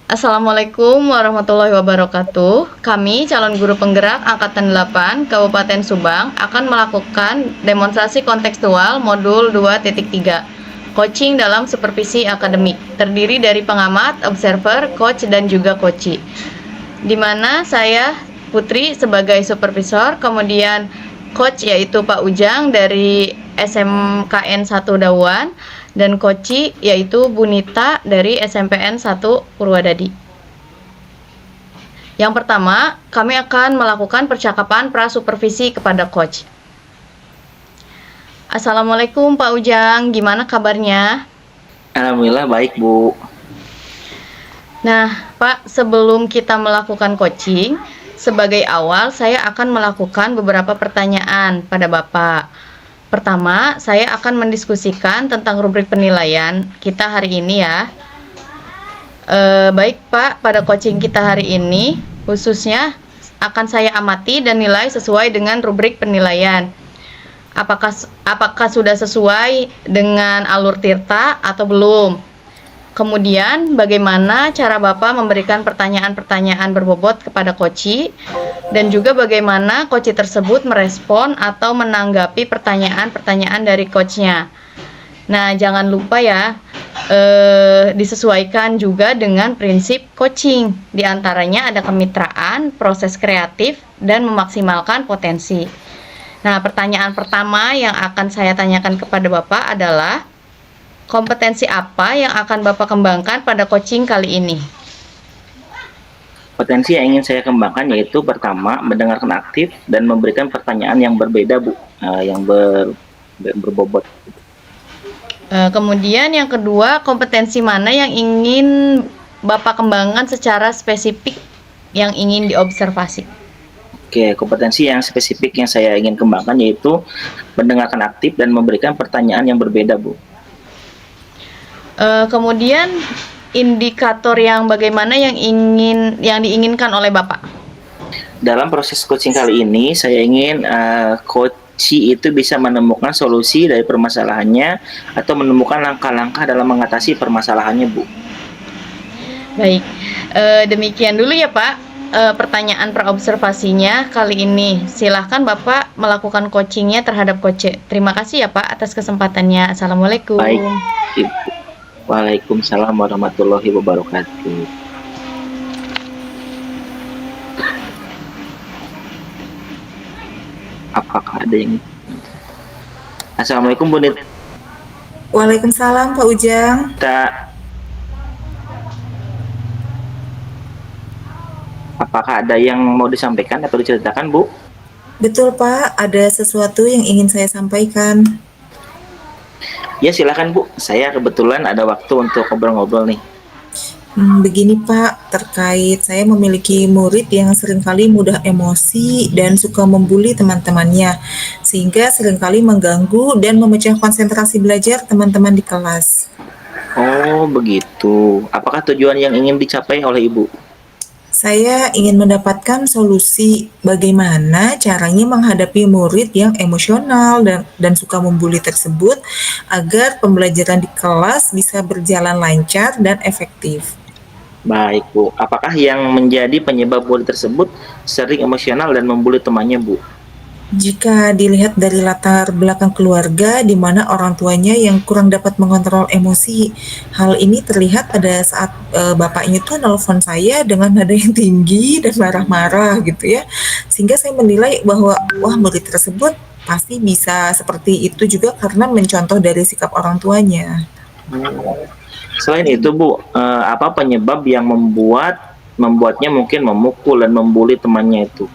Assalamualaikum warahmatullahi wabarakatuh. Kami calon guru penggerak Angkatan 8 Kabupaten Subang akan melakukan demonstrasi kontekstual modul 2.3 coaching dalam supervisi akademik, terdiri dari pengamat, observer, coach, dan juga coachi. Di mana saya Putri sebagai supervisor, kemudian coach yaitu Pak Ujang dari SMKN 1 Dawan, dan coachi yaitu Bunita dari SMPN 1 Purwadadi. Yang pertama, kami akan melakukan percakapan prasupervisi kepada coach. Assalamualaikum Pak Ujang, gimana kabarnya? Alhamdulillah baik, Bu. Nah, Pak, sebelum kita melakukan coaching, sebagai awal saya akan melakukan beberapa pertanyaan pada Bapak. Pertama, saya akan mendiskusikan tentang rubrik penilaian kita hari ini ya. Baik Pak, pada coaching kita hari ini, khususnya akan saya amati dan nilai sesuai dengan rubrik penilaian. Apakah sudah sesuai dengan alur Tirta atau belum? Kemudian, bagaimana cara Bapak memberikan pertanyaan-pertanyaan berbobot kepada coachi, dan juga bagaimana coachi tersebut merespon atau menanggapi pertanyaan-pertanyaan dari coachnya. Nah, jangan lupa ya, disesuaikan juga dengan prinsip coaching. Di antaranya ada kemitraan, proses kreatif, dan memaksimalkan potensi. Nah, pertanyaan pertama yang akan saya tanyakan kepada Bapak adalah, kompetensi apa yang akan Bapak kembangkan pada coaching kali ini? Potensi yang ingin saya kembangkan yaitu pertama, mendengarkan aktif dan memberikan pertanyaan yang berbeda, Bu, yang berbobot. Kemudian yang kedua, kompetensi mana yang ingin Bapak kembangkan secara spesifik yang ingin diobservasi? Oke, kompetensi yang spesifik yang saya ingin kembangkan yaitu mendengarkan aktif dan memberikan pertanyaan yang berbeda, Bu. Kemudian indikator yang bagaimana yang diinginkan oleh Bapak? Dalam proses coaching kali ini, saya ingin coachi itu bisa menemukan solusi dari permasalahannya atau menemukan langkah-langkah dalam mengatasi permasalahannya, Bu. Baik, demikian dulu ya Pak, pertanyaan praobservasinya kali ini. Silahkan Bapak melakukan coachingnya terhadap coach. Terima kasih ya Pak atas kesempatannya. Assalamualaikum. Baik, Ibu. Waalaikumsalam warahmatullahi wabarakatuh. Apakah ada yang... Assalamualaikum, Bu Nita. Waalaikumsalam Pak Ujang. Apakah ada yang mau disampaikan atau diceritakan, Bu? Betul Pak, ada sesuatu yang ingin saya sampaikan. Ya, silakan, Bu. Saya kebetulan ada waktu untuk ngobrol-ngobrol nih. Begini Pak, terkait saya memiliki murid yang seringkali mudah emosi dan suka membuli teman-temannya, sehingga seringkali mengganggu dan memecah konsentrasi belajar teman-teman di kelas. Oh, begitu. Apakah tujuan yang ingin dicapai oleh Ibu? Saya ingin mendapatkan solusi bagaimana caranya menghadapi murid yang emosional dan suka membuli tersebut agar pembelajaran di kelas bisa berjalan lancar dan efektif. Baik, Bu. Apakah yang menjadi penyebab murid tersebut sering emosional dan membuli temannya, Bu? Jika dilihat dari latar belakang keluarga di mana orang tuanya yang kurang dapat mengontrol emosi, hal ini terlihat pada saat bapaknya tuh nelpon saya dengan nada yang tinggi dan marah-marah gitu ya. Sehingga saya menilai bahwa wah murid tersebut pasti bisa seperti itu juga karena mencontoh dari sikap orang tuanya. Selain itu, Bu, apa penyebab yang membuatnya mungkin memukul dan membuli temannya itu?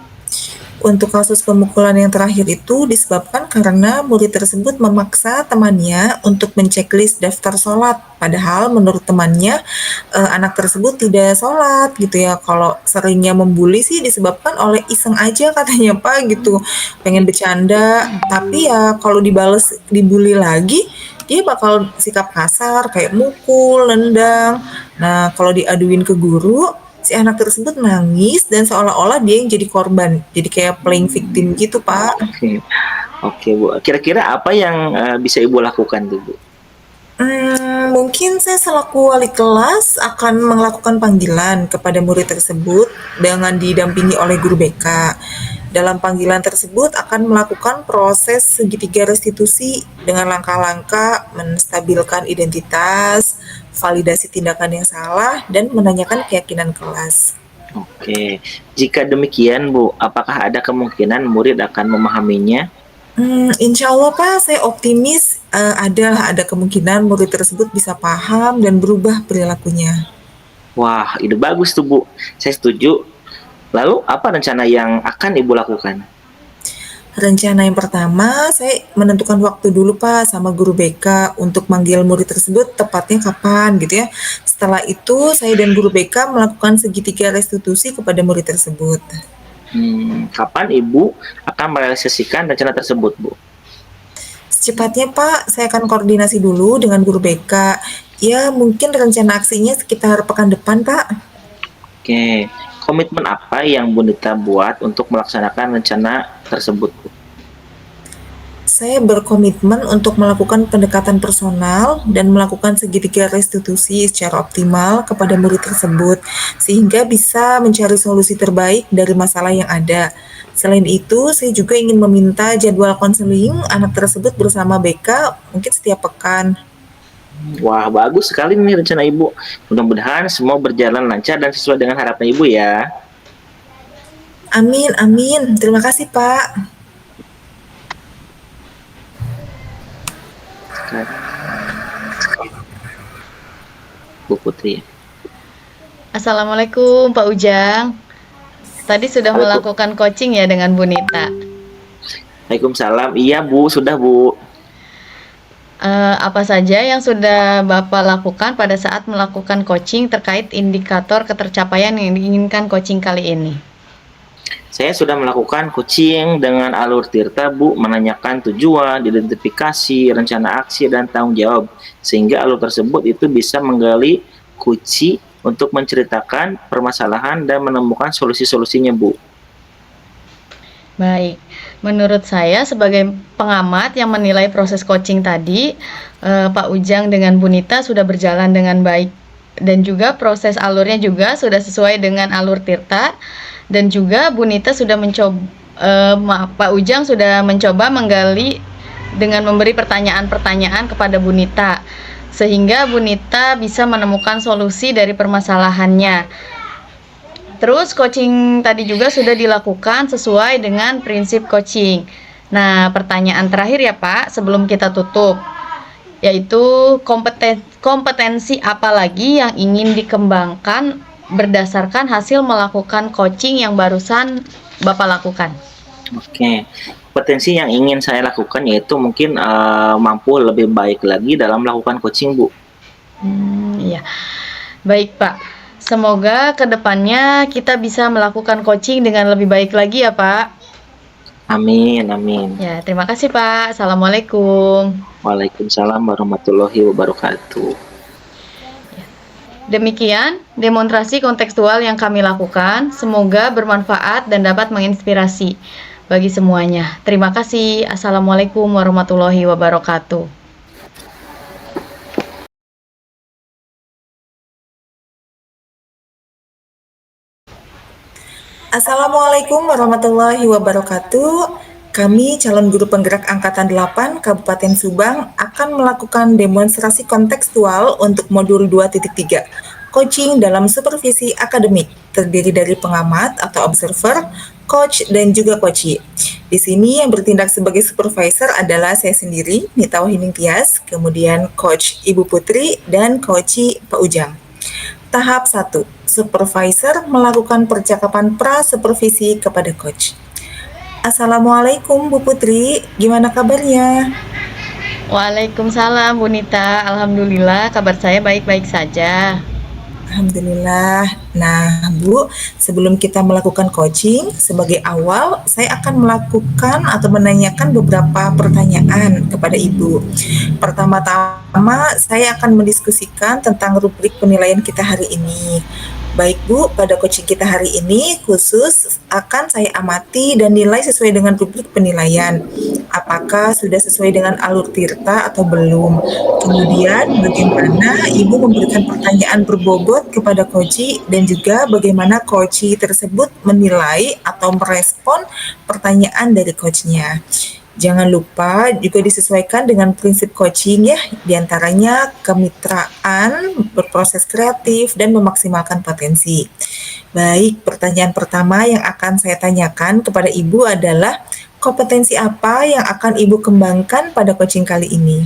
Untuk kasus pemukulan yang terakhir itu disebabkan karena murid tersebut memaksa temannya untuk menceklis daftar sholat. Padahal menurut temannya anak tersebut tidak sholat gitu ya. Kalau seringnya membuli sih disebabkan oleh iseng aja katanya Pak gitu. Pengen bercanda, tapi ya kalau dibully lagi, dia bakal sikap kasar kayak mukul, nendang. Nah kalau diaduin ke guru, si anak tersebut nangis dan seolah-olah dia yang jadi korban, jadi kayak playing victim gitu Pak. Oke, Bu. Kira-kira apa yang bisa Ibu lakukan tuh, Bu? Mungkin saya selaku wali kelas akan melakukan panggilan kepada murid tersebut dengan didampingi oleh guru BK. Dalam panggilan tersebut akan melakukan proses segitiga restitusi dengan langkah-langkah menstabilkan identitas, validasi tindakan yang salah, dan menanyakan keyakinan kelas. Oke, jika demikian Bu, apakah ada kemungkinan murid akan memahaminya? Insya Allah Pak, saya optimis ada kemungkinan murid tersebut bisa paham dan berubah perilakunya. Wah, ide bagus tuh Bu, saya setuju. Lalu apa rencana yang akan Ibu lakukan? Rencana yang pertama, saya menentukan waktu dulu Pak sama guru BK untuk manggil murid tersebut tepatnya kapan gitu ya. Setelah itu, saya dan guru BK melakukan segitiga restitusi kepada murid tersebut. Kapan Ibu akan merealisasikan rencana tersebut, Bu? Secepatnya Pak, saya akan koordinasi dulu dengan guru BK. Ya, mungkin rencana aksinya sekitar pekan depan Pak. Oke, komitmen apa yang Bu Nita buat untuk melaksanakan rencana tersebut, Bu? Saya berkomitmen untuk melakukan pendekatan personal dan melakukan segitiga restitusi secara optimal kepada murid tersebut, sehingga bisa mencari solusi terbaik dari masalah yang ada. Selain itu, saya juga ingin meminta jadwal konseling anak tersebut bersama BK mungkin setiap pekan. Wah, bagus sekali nih rencana Ibu. Mudah-mudahan semua berjalan lancar dan sesuai dengan harapan Ibu ya. Amin, amin. Terima kasih, Pak. Bu Putri. Assalamualaikum Pak Ujang. Tadi sudah melakukan coaching ya dengan Bu Nita. Waalaikumsalam. Iya Bu, sudah Bu. Apa saja yang sudah Bapak lakukan pada saat melakukan coaching terkait indikator ketercapaian yang diinginkan coaching kali ini? Saya sudah melakukan coaching dengan alur Tirta, Bu, menanyakan tujuan, identifikasi, rencana aksi, dan tanggung jawab. Sehingga alur tersebut itu bisa menggali kunci untuk menceritakan permasalahan dan menemukan solusi-solusinya, Bu. Baik, menurut saya sebagai pengamat yang menilai proses coaching tadi, Pak Ujang dengan Bu Nita sudah berjalan dengan baik. Dan juga proses alurnya juga sudah sesuai dengan alur Tirta. Dan juga Bu Nita sudah Pak Ujang sudah mencoba menggali dengan memberi pertanyaan-pertanyaan kepada Bu Nita, sehingga Bu Nita bisa menemukan solusi dari permasalahannya. Terus coaching tadi juga sudah dilakukan sesuai dengan prinsip coaching. Nah, pertanyaan terakhir ya Pak, sebelum kita tutup, yaitu kompetensi apa lagi yang ingin dikembangkan berdasarkan hasil melakukan coaching yang barusan Bapak lakukan? Oke, potensi yang ingin saya lakukan yaitu mungkin mampu lebih baik lagi dalam melakukan coaching, Bu. Iya. Baik Pak, semoga kedepannya kita bisa melakukan coaching dengan lebih baik lagi ya Pak. Amin, amin. Ya, terima kasih Pak. Assalamualaikum. Waalaikumsalam warahmatullahi wabarakatuh. Demikian demonstrasi kontekstual yang kami lakukan. Semoga bermanfaat dan dapat menginspirasi bagi semuanya. Terima kasih. Assalamualaikum warahmatullahi wabarakatuh. Assalamualaikum warahmatullahi wabarakatuh. Kami calon guru penggerak Angkatan 8 Kabupaten Subang akan melakukan demonstrasi kontekstual untuk modul 2.3, coaching dalam supervisi akademik, terdiri dari pengamat atau observer, coach, dan juga coachee. Di sini yang bertindak sebagai supervisor adalah saya sendiri, Nita Wahyuning Tias, kemudian coach Ibu Putri, dan coachee Pak Ujang. Tahap 1, supervisor melakukan percakapan pra-supervisi kepada coach. Assalamualaikum Bu Putri, gimana kabarnya? Waalaikumsalam Bu Nita. Alhamdulillah kabar saya baik-baik saja. Alhamdulillah. Nah Bu, sebelum kita melakukan coaching, sebagai awal saya akan melakukan atau menanyakan beberapa pertanyaan kepada Ibu. Pertama-tama saya akan mendiskusikan tentang rubrik penilaian kita hari ini. Baik Bu, pada coaching kita hari ini khusus akan saya amati dan nilai sesuai dengan rubrik penilaian. Apakah sudah sesuai dengan alur tirta atau belum? Kemudian bagaimana Ibu memberikan pertanyaan berbobot kepada coach dan juga bagaimana coach tersebut menilai atau merespon pertanyaan dari coachnya. Jangan lupa juga disesuaikan dengan prinsip coaching ya, diantaranya kemitraan, berproses kreatif, dan memaksimalkan potensi. Baik, pertanyaan pertama yang akan saya tanyakan kepada Ibu adalah kompetensi apa yang akan Ibu kembangkan pada coaching kali ini?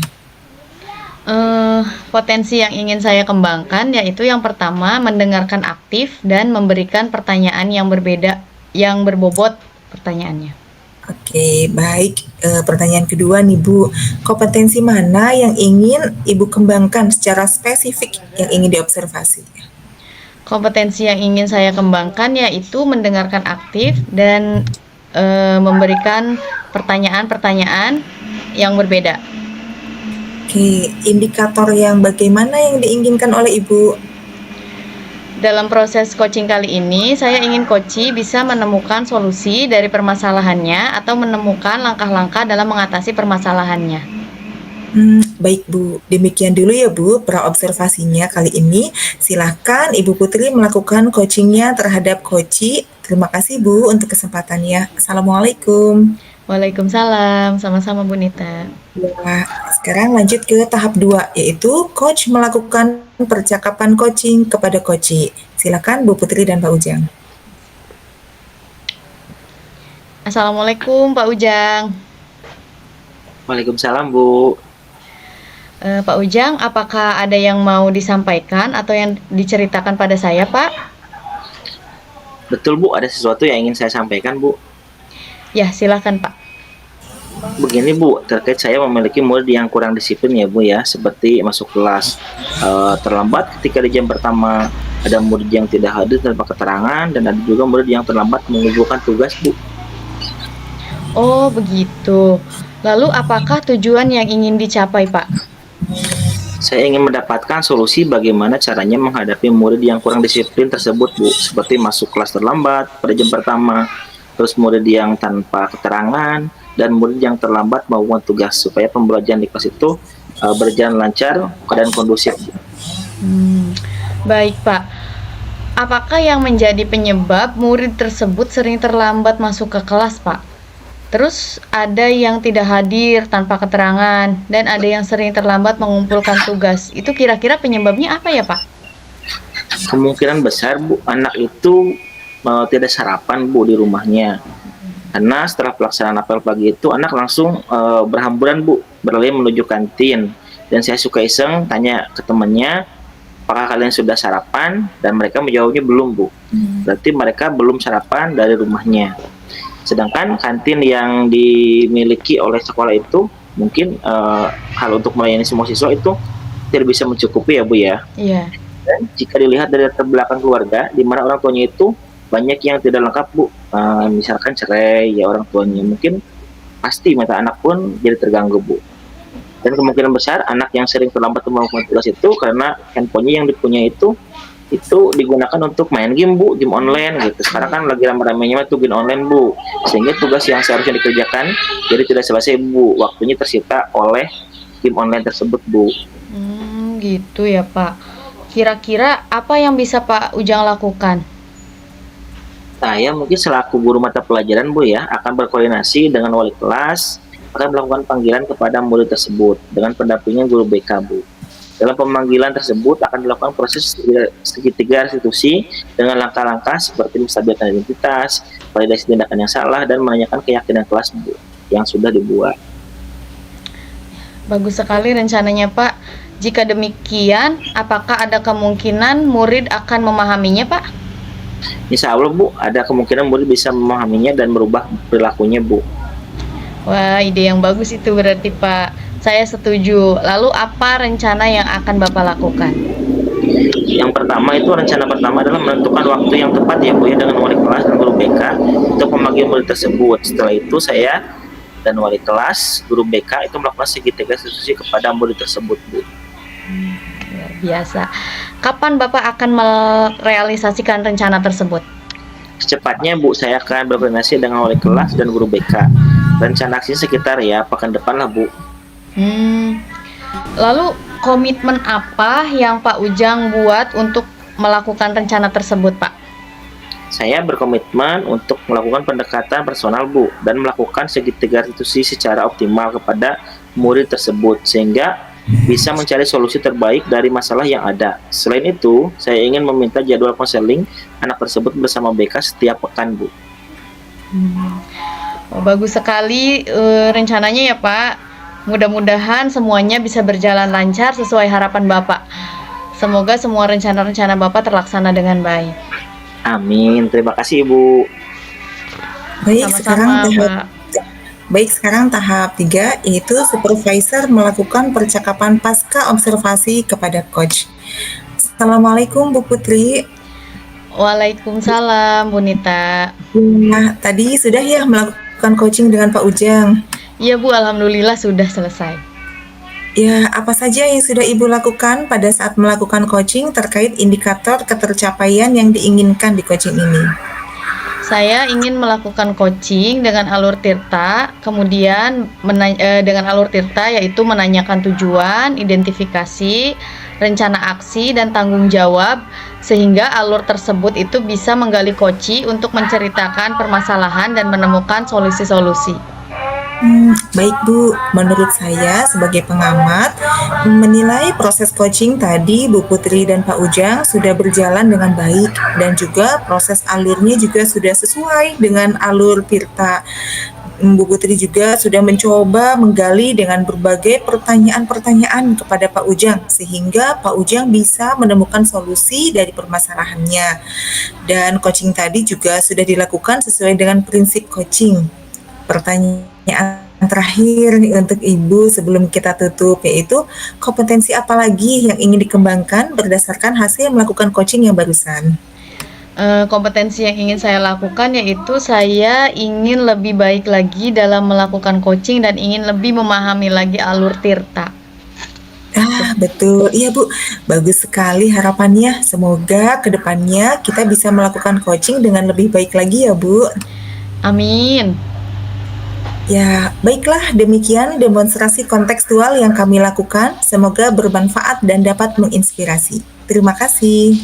Potensi yang ingin saya kembangkan yaitu yang pertama mendengarkan aktif dan memberikan pertanyaan yang berbeda, yang berbobot pertanyaannya. Oke, baik. Pertanyaan kedua nih Bu, kompetensi mana yang ingin Ibu kembangkan secara spesifik yang ingin diobservasi? Kompetensi yang ingin saya kembangkan yaitu mendengarkan aktif dan memberikan pertanyaan-pertanyaan yang berbeda. Oke, indikator yang bagaimana yang diinginkan oleh Ibu? Dalam proses coaching kali ini, saya ingin coach bisa menemukan solusi dari permasalahannya atau menemukan langkah-langkah dalam mengatasi permasalahannya. Baik Bu, demikian dulu ya Bu praobservasinya kali ini. Silahkan Ibu Putri melakukan coachingnya terhadap coach. Terima kasih Bu untuk kesempatannya. Assalamualaikum. Waalaikumsalam, sama-sama Bu Nita. Ya, sekarang lanjut ke tahap 2, yaitu coach melakukan percakapan coaching kepada coach. Silakan Bu Putri dan Pak Ujang. Assalamualaikum Pak Ujang. Waalaikumsalam Bu. Pak Ujang, apakah ada yang mau disampaikan atau yang diceritakan pada saya, Pak? Betul Bu, ada sesuatu yang ingin saya sampaikan Bu. Ya, silakan Pak. Begini Bu, terkait saya memiliki murid yang kurang disiplin ya Bu ya, seperti masuk kelas terlambat ketika di jam pertama, ada murid yang tidak hadir tanpa keterangan, dan ada juga murid yang terlambat mengumpulkan tugas Bu. Oh, begitu. Lalu apakah tujuan yang ingin dicapai, Pak? Saya ingin mendapatkan solusi bagaimana caranya menghadapi murid yang kurang disiplin tersebut Bu, seperti masuk kelas terlambat pada jam pertama, terus murid yang tanpa keterangan, dan murid yang terlambat melakukan tugas, supaya pembelajaran di kelas itu berjalan lancar, keadaan kondusif. Baik Pak, apakah yang menjadi penyebab murid tersebut sering terlambat masuk ke kelas Pak? Terus ada yang tidak hadir tanpa keterangan, dan ada yang sering terlambat mengumpulkan tugas. Itu kira-kira penyebabnya apa ya Pak? Kemungkinan besar Bu, anak itu tidak sarapan Bu di rumahnya. Karena setelah pelaksanaan apel pagi itu, anak langsung berhamburan Bu, berlari menuju kantin. Dan saya suka iseng tanya ke temannya, apakah kalian sudah sarapan? Dan mereka menjawabnya belum Bu. Berarti mereka belum sarapan dari rumahnya. Sedangkan kantin yang dimiliki oleh sekolah itu, mungkin hal untuk melayani semua siswa itu tidak bisa mencukupi ya Bu ya. Iya. Dan jika dilihat dari latar belakang keluarga, di mana orang tuanya itu banyak yang tidak lengkap Bu, misalkan cerai ya orang tuanya, mungkin pasti mata anak pun jadi terganggu Bu. Dan kemungkinan besar anak yang sering terlambat melakukan tugas itu karena handphonenya yang dipunya itu digunakan untuk main game Bu, game online gitu. Sekarang kan lagi rame-ramenya tuh game online Bu, sehingga tugas yang seharusnya dikerjakan jadi tidak selesai Bu, waktunya tersita oleh game online tersebut Bu. Gitu ya Pak. Kira-kira apa yang bisa Pak Ujang lakukan? Saya mungkin selaku guru mata pelajaran Bu ya, akan berkoordinasi dengan wali kelas, akan melakukan panggilan kepada murid tersebut dengan pendampingan guru BK Bu. Dalam pemanggilan tersebut akan dilakukan proses segitiga restitusi dengan langkah-langkah seperti menstabilkan identitas, validasi tindakan yang salah, dan menanyakan keyakinan kelas Bu yang sudah dibuat. Bagus sekali rencananya Pak. Jika demikian, apakah ada kemungkinan murid akan memahaminya Pak? Insya Allah Bu, ada kemungkinan murid bisa memahaminya dan merubah perilakunya Bu. Wah, ide yang bagus itu berarti Pak. Saya setuju. Lalu apa rencana yang akan Bapak lakukan? Yang pertama itu, rencana pertama adalah menentukan waktu yang tepat ya Bu ya, dengan wali kelas dan guru BK untuk memanggil murid tersebut. Setelah itu saya dan wali kelas, guru BK itu melakukan segitiga restitusi kepada murid tersebut Bu. Luar Biasa. Kapan Bapak akan merealisasikan rencana tersebut? Secepatnya Bu, saya akan berkoordinasi dengan wali kelas dan guru BK. Rencana aksi sekitar ya pekan depan lah Bu. Lalu komitmen apa yang Pak Ujang buat untuk melakukan rencana tersebut, Pak? Saya berkomitmen untuk melakukan pendekatan personal Bu dan melakukan segitiga restitusi secara optimal kepada murid tersebut sehingga bisa mencari solusi terbaik dari masalah yang ada. Selain itu, saya ingin meminta jadwal konseling anak tersebut bersama BK setiap pekan Bu. Oh, bagus sekali rencananya ya Pak. Mudah-mudahan semuanya bisa berjalan lancar sesuai harapan Bapak. Semoga semua rencana-rencana Bapak terlaksana dengan baik. Amin. Terima kasih Ibu. Sama-sama, Pak. Baik, sekarang tahap 3 yaitu supervisor melakukan percakapan pasca observasi kepada coach. Assalamualaikum Bu Putri. Waalaikumsalam, Bu Nita. Nah, tadi sudah ya melakukan coaching dengan Pak Ujang? Iya Bu, alhamdulillah sudah selesai. Ya, apa saja yang sudah Ibu lakukan pada saat melakukan coaching terkait indikator ketercapaian yang diinginkan di coaching ini? Saya ingin melakukan coaching dengan alur Tirta, kemudian dengan alur Tirta yaitu menanyakan tujuan, identifikasi, rencana aksi, dan tanggung jawab, sehingga alur tersebut itu bisa menggali koci untuk menceritakan permasalahan dan menemukan solusi-solusi. Baik Bu, menurut saya sebagai pengamat menilai proses coaching tadi Bu Putri dan Pak Ujang sudah berjalan dengan baik dan juga proses alurnya juga sudah sesuai dengan alur Tirta. Bu Putri juga sudah mencoba menggali dengan berbagai pertanyaan-pertanyaan kepada Pak Ujang sehingga Pak Ujang bisa menemukan solusi dari permasalahannya. Dan coaching tadi juga sudah dilakukan sesuai dengan prinsip coaching. Pertanyaan terakhir nih untuk Ibu sebelum kita tutup, yaitu kompetensi apa lagi yang ingin dikembangkan berdasarkan hasil melakukan coaching yang barusan? Kompetensi yang ingin saya lakukan yaitu saya ingin lebih baik lagi dalam melakukan coaching dan ingin lebih memahami lagi alur Tirta. Betul. Iya Bu, bagus sekali harapannya. Semoga kedepannya kita bisa melakukan coaching dengan lebih baik lagi ya Bu. Amin. Ya, baiklah demikian demonstrasi kontekstual yang kami lakukan. Semoga bermanfaat dan dapat menginspirasi. Terima kasih.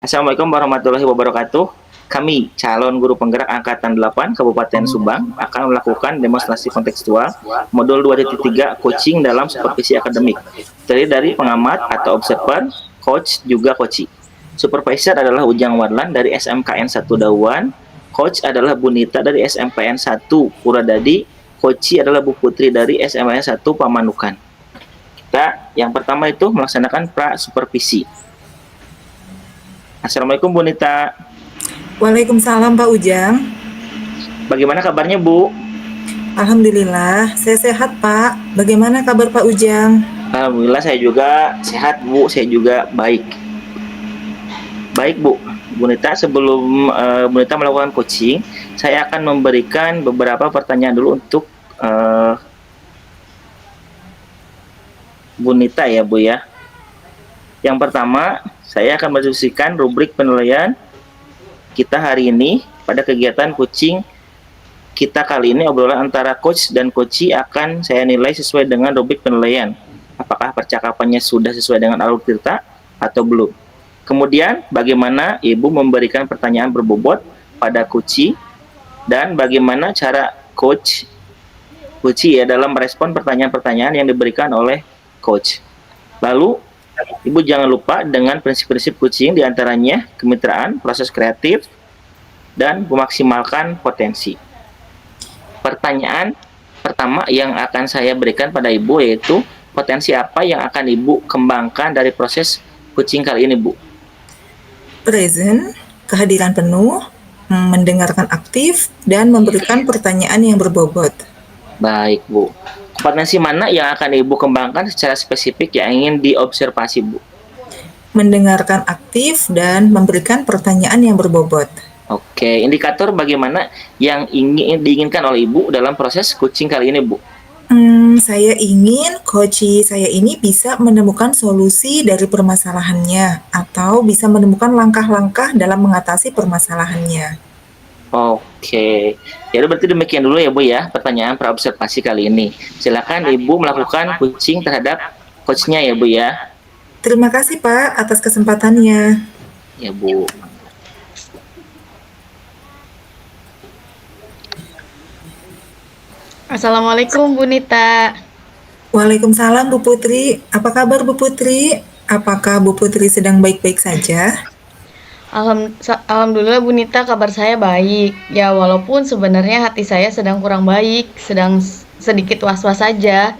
Assalamualaikum warahmatullahi wabarakatuh. Kami, calon guru penggerak Angkatan 8 Kabupaten Subang, akan melakukan demonstrasi kontekstual modul 2.3 coaching dalam supervisi akademik. Terdiri dari pengamat atau observer, coach, juga coachee. Supervisor adalah Ujang Warlan dari SMKN 1 Dauan, coach adalah Bu Nita dari SMPN 1 Puradadi, coachee adalah Bu Putri dari SMPN 1 Pamanukan. Kita yang pertama itu melaksanakan pra-supervisi. Assalamualaikum Bu Nita. Waalaikumsalam Pak Ujang. Bagaimana kabarnya Bu? Alhamdulillah, saya sehat Pak. Bagaimana kabar Pak Ujang? Alhamdulillah saya juga sehat Bu, saya juga baik. Baik Bu Nita, sebelum Bu Nita melakukan coaching, saya akan memberikan beberapa pertanyaan dulu untuk Bu Nita ya Bu ya. Yang pertama, saya akan mendiskusikan rubrik penilaian kita hari ini pada kegiatan coaching kita kali ini. Obrolan antara coach dan coachee akan saya nilai sesuai dengan rubrik penilaian. Apakah percakapannya sudah sesuai dengan alur Tirta atau belum. Kemudian, bagaimana Ibu memberikan pertanyaan berbobot pada coachee dan bagaimana cara coachee ya dalam merespon pertanyaan-pertanyaan yang diberikan oleh coach. Lalu, Ibu jangan lupa dengan prinsip-prinsip coaching diantaranya kemitraan, proses kreatif, dan memaksimalkan potensi. Pertanyaan pertama yang akan saya berikan pada Ibu yaitu potensi apa yang akan Ibu kembangkan dari proses coaching kali ini Bu? Present, kehadiran penuh, mendengarkan aktif, dan memberikan pertanyaan yang berbobot. Baik Bu. Potensi mana yang akan Ibu kembangkan secara spesifik yang ingin diobservasi Bu? Mendengarkan aktif dan memberikan pertanyaan yang berbobot. Oke, indikator bagaimana yang ingin diinginkan oleh Ibu dalam proses coaching kali ini, Bu? Saya ingin coach saya ini bisa menemukan solusi dari permasalahannya atau bisa menemukan langkah-langkah dalam mengatasi permasalahannya. Oke, ya udah berarti demikian dulu ya Bu ya pertanyaan praobservasi kali ini. Silakan Ibu melakukan coaching terhadap coachnya ya Bu ya. Terima kasih Pak atas kesempatannya. Ya Bu. Assalamualaikum Bu Nita. Waalaikumsalam Bu Putri. Apa kabar Bu Putri? Apakah Bu Putri sedang baik-baik saja? Alhamdulillah Bu Nita, kabar saya baik. Ya walaupun sebenarnya hati saya sedang kurang baik, sedang sedikit was-was saja.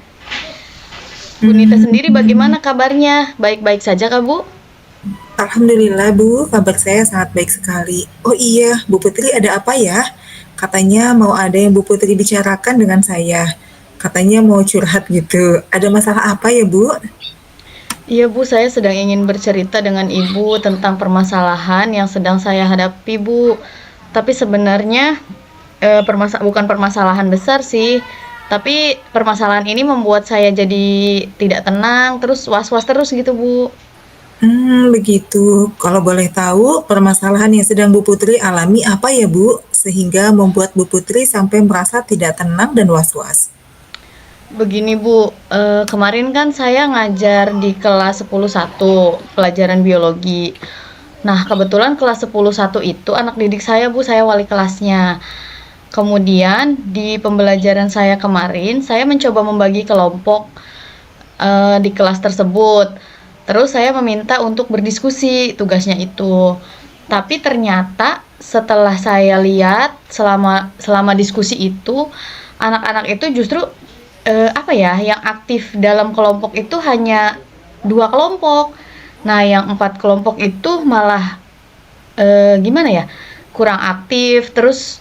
Bu Nita sendiri bagaimana kabarnya? Baik-baik saja kah Bu? Alhamdulillah Bu, kabar saya sangat baik sekali. Oh iya, Bu Putri ada apa ya? Katanya mau ada yang Bu Putri bicarakan dengan saya. Katanya mau curhat gitu. Ada masalah apa ya Bu? Iya Bu, saya sedang ingin bercerita dengan Ibu tentang permasalahan yang sedang saya hadapi Bu. Tapi sebenarnya bukan permasalahan besar sih. Tapi permasalahan ini membuat saya jadi tidak tenang, terus was-was terus gitu Bu. Begitu. Kalau boleh tahu, permasalahan yang sedang Bu Putri alami apa ya Bu? Sehingga membuat Bu Putri sampai merasa tidak tenang dan was-was. Begini Bu, kemarin kan saya ngajar di kelas 10.1 pelajaran biologi. Nah, kebetulan kelas 10.1 itu anak didik saya Bu, saya wali kelasnya. Kemudian di pembelajaran saya kemarin, saya mencoba membagi kelompok di kelas tersebut. Terus saya meminta untuk berdiskusi tugasnya itu. Tapi ternyata setelah saya lihat selama diskusi itu, anak-anak itu justru yang aktif dalam kelompok itu hanya 2 kelompok. Nah, yang 4 kelompok itu malah gimana ya? Kurang aktif, terus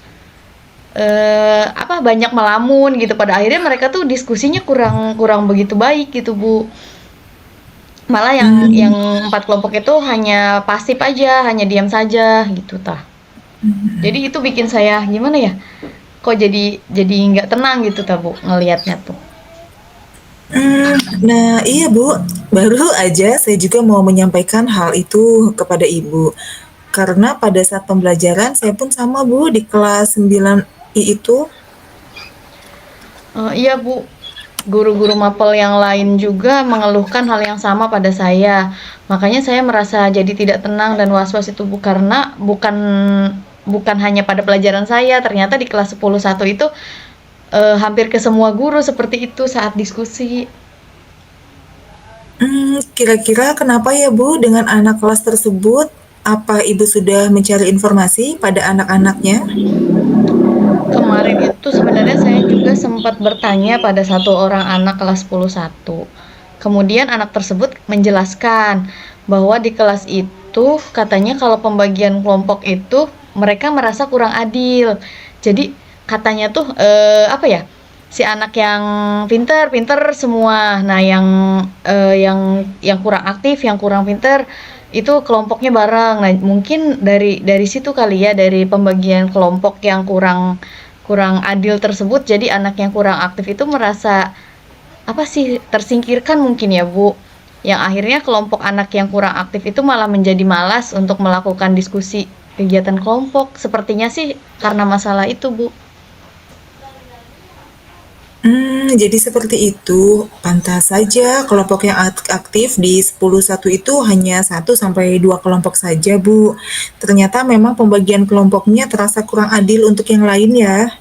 banyak melamun gitu. Pada akhirnya mereka tuh diskusinya kurang begitu baik gitu, Bu. Malah yang 4 kelompok itu hanya pasif aja, hanya diam saja gitu tah. Jadi itu bikin saya gimana ya? Kok jadi nggak tenang gitu tah Bu ngelihatnya tuh. Nah iya Bu, baru aja saya juga mau menyampaikan hal itu kepada Ibu. Karena pada saat pembelajaran saya pun sama Bu di kelas 9I itu. Iya Bu, guru-guru mapel yang lain juga mengeluhkan hal yang sama pada saya. Makanya saya merasa jadi tidak tenang dan was-was itu Bu, karena bukan hanya pada pelajaran saya, ternyata di kelas 10.1 itu hampir ke semua guru seperti itu saat diskusi. Kira-kira kenapa ya Bu dengan anak kelas tersebut? Apa Ibu sudah mencari informasi pada anak-anaknya? Kemarin itu sebenarnya saya juga sempat bertanya pada satu orang anak kelas 10.1. Kemudian anak tersebut menjelaskan bahwa di kelas itu katanya kalau pembagian kelompok itu mereka merasa kurang adil. Jadi katanya tuh si anak yang pinter semua. Nah, yang kurang aktif, yang kurang pinter itu kelompoknya bareng. Nah, mungkin dari situ kali ya, dari pembagian kelompok yang kurang adil tersebut, jadi anak yang kurang aktif itu merasa tersingkirkan mungkin ya Bu, yang akhirnya kelompok anak yang kurang aktif itu malah menjadi malas untuk melakukan diskusi kegiatan kelompok. Sepertinya sih karena masalah itu Bu. Jadi seperti itu. Pantas saja kelompok yang aktif di 10.1 itu hanya 1 sampai 2 kelompok saja, Bu. Ternyata memang pembagian kelompoknya terasa kurang adil untuk yang lain ya.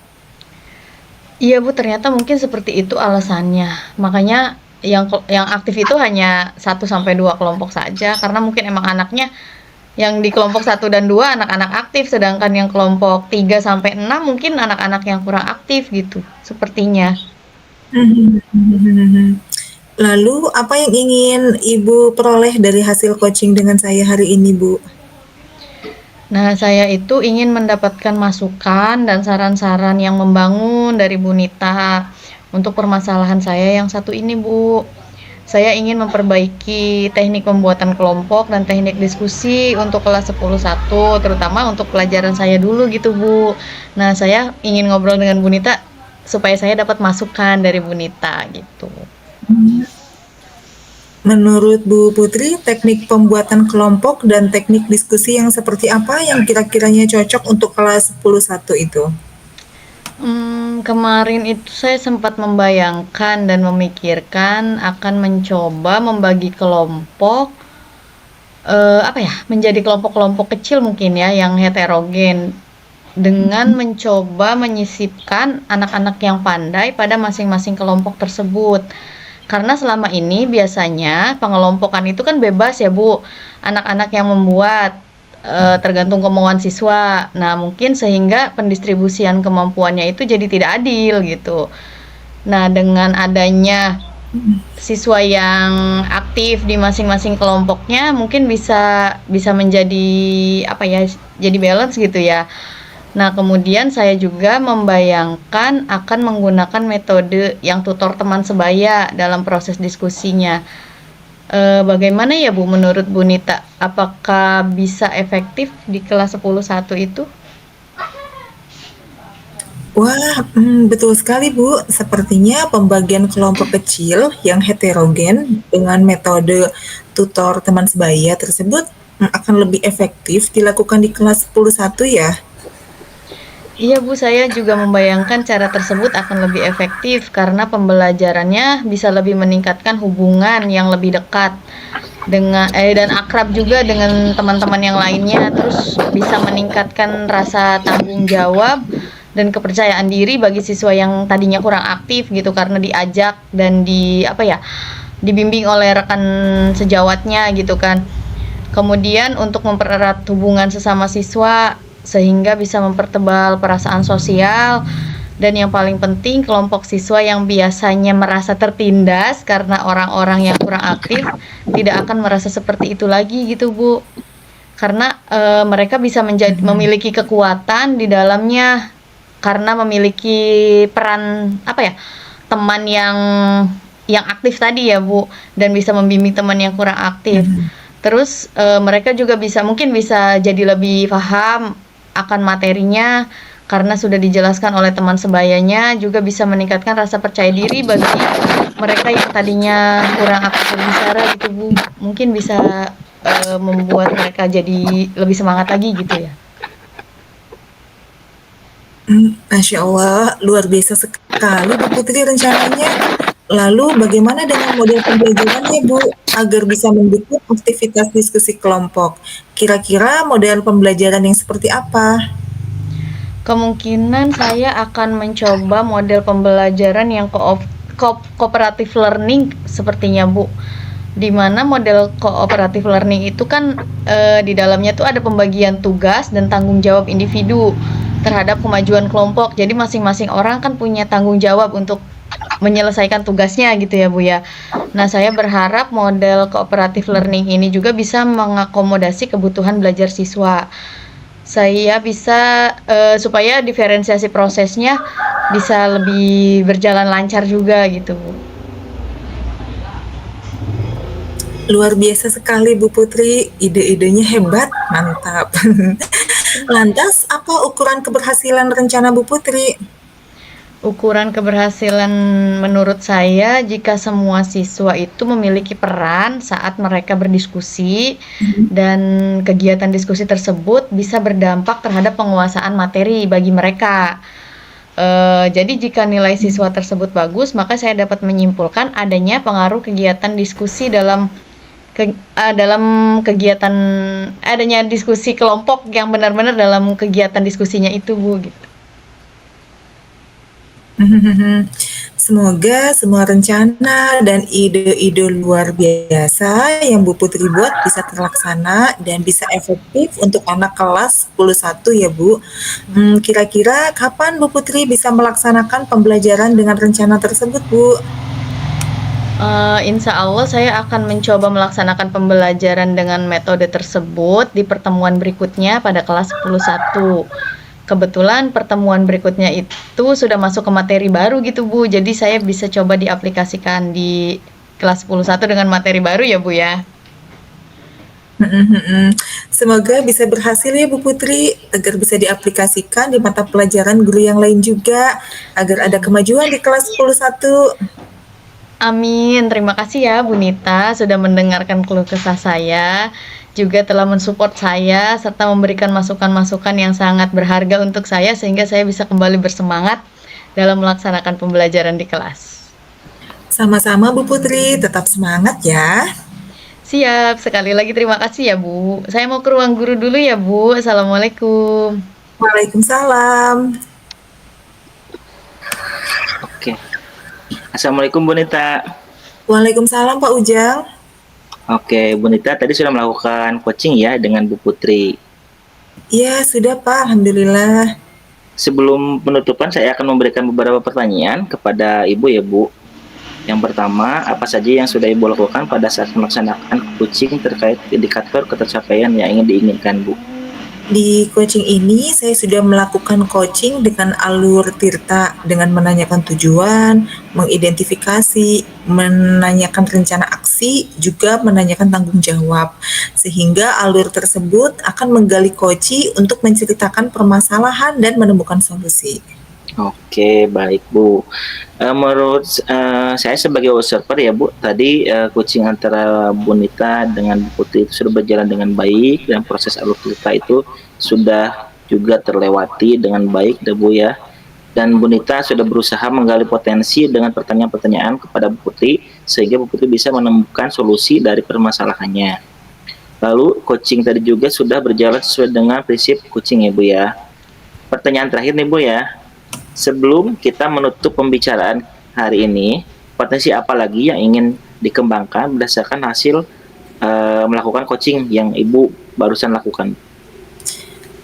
Iya Bu, ternyata mungkin seperti itu alasannya. Makanya yang aktif itu hanya 1 sampai 2 kelompok saja, karena mungkin emang anaknya yang di kelompok 1 dan 2 anak-anak aktif, sedangkan yang kelompok 3 sampai 6 mungkin anak-anak yang kurang aktif gitu, sepertinya. Lalu apa yang ingin Ibu peroleh dari hasil coaching dengan saya hari ini, Bu? Nah, saya itu ingin mendapatkan masukan dan saran-saran yang membangun dari Bu Nita untuk permasalahan saya yang satu ini, Bu. Saya ingin memperbaiki teknik pembuatan kelompok dan teknik diskusi untuk kelas 10-1, terutama untuk pelajaran saya dulu gitu, Bu. Nah, saya ingin ngobrol dengan Bu Nita supaya saya dapat masukan dari Bu Nita gitu. Menurut Bu Putri, teknik pembuatan kelompok dan teknik diskusi yang seperti apa yang kira-kiranya cocok untuk kelas 10-1 itu? Kemarin itu saya sempat membayangkan dan memikirkan akan mencoba membagi kelompok, menjadi kelompok-kelompok kecil mungkin ya, yang heterogen, dengan mencoba menyisipkan anak-anak yang pandai pada masing-masing kelompok tersebut. Karena selama ini biasanya pengelompokan itu kan bebas ya, Bu. Anak-anak yang membuat, tergantung kemauan siswa. Nah, mungkin sehingga pendistribusian kemampuannya itu jadi tidak adil gitu. Nah, dengan adanya siswa yang aktif di masing-masing kelompoknya mungkin bisa bisa menjadi jadi balance gitu ya. Nah, kemudian saya juga membayangkan akan menggunakan metode yang tutor teman sebaya dalam proses diskusinya. Bagaimana ya Bu menurut Bu Nita? Apakah bisa efektif di kelas 10-1 itu? Wah, betul sekali Bu. Sepertinya pembagian kelompok kecil yang heterogen dengan metode tutor teman sebaya tersebut akan lebih efektif dilakukan di kelas 10-1 ya. Iya Bu, saya juga membayangkan cara tersebut akan lebih efektif karena pembelajarannya bisa lebih meningkatkan hubungan yang lebih dekat dan akrab juga dengan teman-teman yang lainnya, terus bisa meningkatkan rasa tanggung jawab dan kepercayaan diri bagi siswa yang tadinya kurang aktif gitu karena diajak dan dibimbing oleh rekan sejawatnya gitu kan. Kemudian untuk mempererat hubungan sesama siswa sehingga bisa mempertebal perasaan sosial, dan yang paling penting kelompok siswa yang biasanya merasa tertindas karena orang-orang yang kurang aktif tidak akan merasa seperti itu lagi gitu Bu. Karena mereka bisa memiliki kekuatan di dalamnya karena memiliki peran teman yang aktif tadi ya Bu, dan bisa membimbing teman yang kurang aktif. Terus mereka juga mungkin bisa jadi lebih paham akan materinya karena sudah dijelaskan oleh teman sebayanya, juga bisa meningkatkan rasa percaya diri bagi mereka yang tadinya kurang aktif berbicara gitu Bu. Mungkin bisa membuat mereka jadi lebih semangat lagi gitu ya. Masya Allah, luar biasa sekali Bu Putri rencananya. Lalu bagaimana dengan model pembelajarannya Bu, agar bisa mendukung aktivitas diskusi kelompok? Kira-kira model pembelajaran yang seperti apa? Kemungkinan saya akan mencoba model pembelajaran yang cooperative learning sepertinya Bu. Di mana model cooperative learning itu kan di dalamnya tuh ada pembagian tugas dan tanggung jawab individu terhadap kemajuan kelompok. Jadi masing-masing orang kan punya tanggung jawab untuk menyelesaikan tugasnya gitu ya Bu ya. Nah, saya berharap model cooperative learning ini juga bisa mengakomodasi kebutuhan belajar siswa. Saya bisa supaya diferensiasi prosesnya bisa lebih berjalan lancar juga gitu Bu. Luar biasa sekali Bu Putri, ide-idenya hebat, mantap. Lantas, apa ukuran keberhasilan rencana Bu Putri? Ukuran keberhasilan menurut saya jika semua siswa itu memiliki peran saat mereka berdiskusi dan kegiatan diskusi tersebut bisa berdampak terhadap penguasaan materi bagi mereka. Jadi jika nilai siswa tersebut bagus, maka saya dapat menyimpulkan adanya pengaruh kegiatan diskusi dalam kegiatan adanya diskusi kelompok yang benar-benar dalam kegiatan diskusinya itu Bu gitu. Semoga semua rencana dan ide-ide luar biasa yang Bu Putri buat bisa terlaksana dan bisa efektif untuk anak kelas 10-1 ya Bu. Kira-kira kapan Bu Putri bisa melaksanakan pembelajaran dengan rencana tersebut Bu? Insya Allah saya akan mencoba melaksanakan pembelajaran dengan metode tersebut di pertemuan berikutnya pada kelas 10-1. Kebetulan pertemuan berikutnya itu sudah masuk ke materi baru gitu Bu, jadi saya bisa coba diaplikasikan di kelas 10.1 dengan materi baru ya Bu ya. Semoga bisa berhasil ya Bu Putri, agar bisa diaplikasikan di mata pelajaran guru yang lain juga, agar ada kemajuan di kelas 10.1. Amin, terima kasih ya Bu Nita sudah mendengarkan keluh kesah saya, juga telah mensupport saya, serta memberikan masukan-masukan yang sangat berharga untuk saya sehingga saya bisa kembali bersemangat dalam melaksanakan pembelajaran di kelas. Sama-sama Bu Putri, tetap semangat ya. Siap, sekali lagi terima kasih ya Bu. Saya mau ke ruang guru dulu ya Bu. Assalamualaikum. Waalaikumsalam. Oke. Assalamualaikum Bu Nita. Waalaikumsalam Pak Ujang. Oke, Bu Nita tadi sudah melakukan coaching ya dengan Bu Putri. Iya, sudah Pak, Alhamdulillah. Sebelum penutupan, saya akan memberikan beberapa pertanyaan kepada Ibu ya Bu. Yang pertama, apa saja yang sudah Ibu lakukan pada saat melaksanakan coaching terkait indikator ketercapaian yang ingin diinginkan Bu? Di coaching ini saya sudah melakukan coaching dengan alur Tirta dengan menanyakan tujuan, mengidentifikasi, menanyakan rencana aksi, juga menanyakan tanggung jawab. Sehingga alur tersebut akan menggali coaching untuk menceritakan permasalahan dan menemukan solusi. Oke, baik Bu. Menurut saya sebagai observer ya Bu, tadi coaching antara Bu Nita dengan Bu Putri itu sudah berjalan dengan baik dan proses alur cerita itu sudah juga terlewati dengan baik ya Bu ya. Dan Bu Nita sudah berusaha menggali potensi dengan pertanyaan-pertanyaan kepada Bu Putri sehingga Bu Putri bisa menemukan solusi dari permasalahannya. Lalu coaching tadi juga sudah berjalan sesuai dengan prinsip coaching ya Bu ya. Pertanyaan terakhir nih Bu ya. Sebelum kita menutup pembicaraan hari ini, potensi apa lagi yang ingin dikembangkan berdasarkan hasil melakukan coaching yang Ibu barusan lakukan?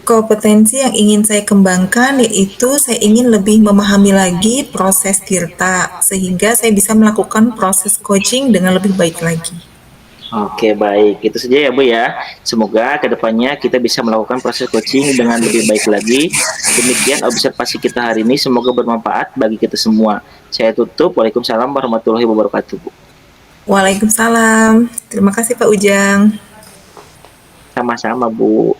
Kompetensi yang ingin saya kembangkan yaitu saya ingin lebih memahami lagi proses Tirta sehingga saya bisa melakukan proses coaching dengan lebih baik lagi. Oke, baik. Itu saja ya Bu ya. Semoga kedepannya kita bisa melakukan proses coaching dengan lebih baik lagi. Demikian observasi kita hari ini. Semoga bermanfaat bagi kita semua. Saya tutup. Waalaikumsalam warahmatullahi wabarakatuh Bu. Waalaikumsalam. Terima kasih Pak Ujang. Sama-sama Bu.